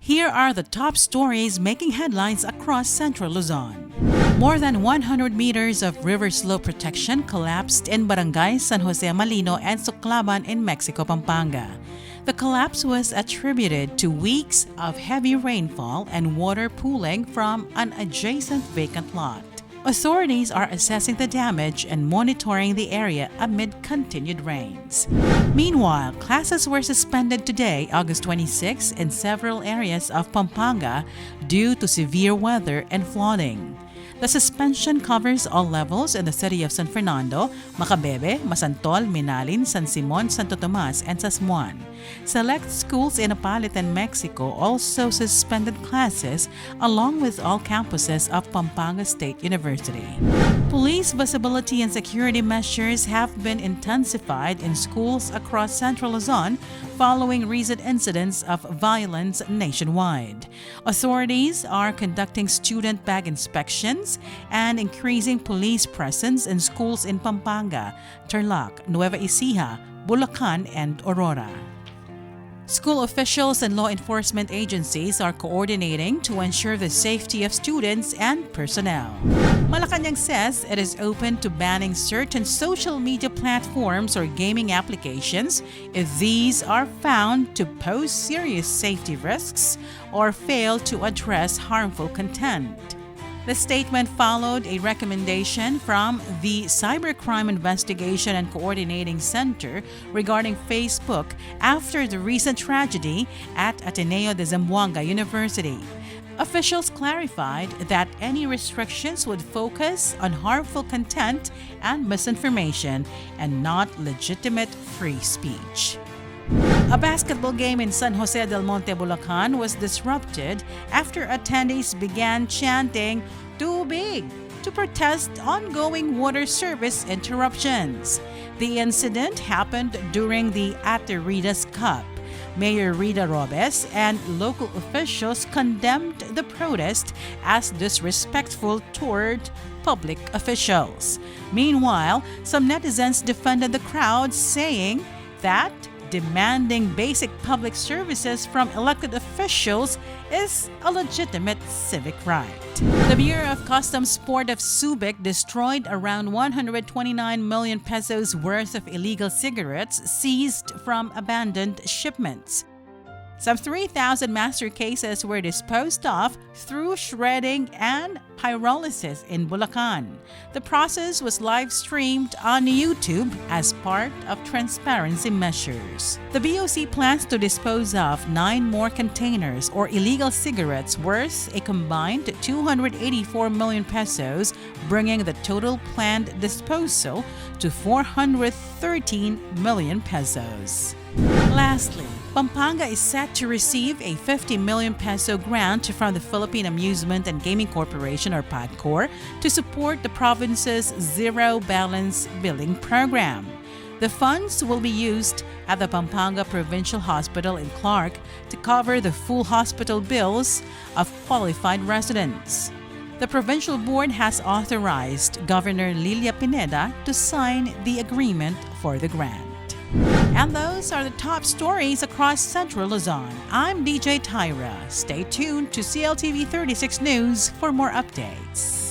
Here are the top stories making headlines across Central Luzon. More than 100 meters of river slope protection collapsed in Barangay San Jose Malino and Suclaban in Mexico, Pampanga. The collapse was attributed to weeks of heavy rainfall and water pooling from an adjacent vacant lot. Authorities are assessing the damage and monitoring the area amid continued rains. Meanwhile, classes were suspended today, August 26, in several areas of Pampanga due to severe weather and flooding. The suspension covers all levels in the city of San Fernando, Macabebe, Masantol, Minalin, San Simon, Santo Tomas, and Sasmuan. Select schools in Napalitan, Mexico also suspended classes along with all campuses of Pampanga State University. Police visibility and security measures have been intensified in schools across Central Luzon following recent incidents of violence nationwide. Authorities are conducting student bag inspections and increasing police presence in schools in Pampanga, Tarlac, Nueva Ecija, Bulacan, and Aurora. School officials and law enforcement agencies are coordinating to ensure the safety of students and personnel. Malacanang says it is open to banning certain social media platforms or gaming applications if these are found to pose serious safety risks or fail to address harmful content. The statement followed a recommendation from the Cybercrime Investigation and Coordinating Center regarding Facebook after the recent tragedy at Ateneo de Zamboanga University. Officials clarified that any restrictions would focus on harmful content and misinformation and not legitimate free speech. A basketball game in San Jose del Monte, Bulacan was disrupted after attendees began chanting, "Too big," to protest ongoing water service interruptions. The incident happened during the Ate Rida's Cup. Mayor Rida Robes and local officials condemned the protest as disrespectful toward public officials. Meanwhile, some netizens defended the crowd, saying that demanding basic public services from elected officials is a legitimate civic right. The Bureau of Customs Port of Subic destroyed around 129 million pesos worth of illegal cigarettes seized from abandoned shipments. Some 3,000 master cases were disposed of through shredding and pyrolysis in Bulacan. The process was live-streamed on YouTube as part of transparency measures. The BOC plans to dispose of 9 more containers or illegal cigarettes worth a combined 284 million pesos, bringing the total planned disposal to 413 million pesos. Lastly, Pampanga is set to receive a 50 million peso grant from the Philippine Amusement and Gaming Corporation or PAGCOR to support the province's Zero Balance Billing program. The funds will be used at the Pampanga Provincial Hospital in Clark to cover the full hospital bills of qualified residents. The provincial board has authorized Governor Lilia Pineda to sign the agreement for the grant. And those are the top stories across Central Luzon. I'm DJ Tyra. Stay tuned to CLTV36 News for more updates.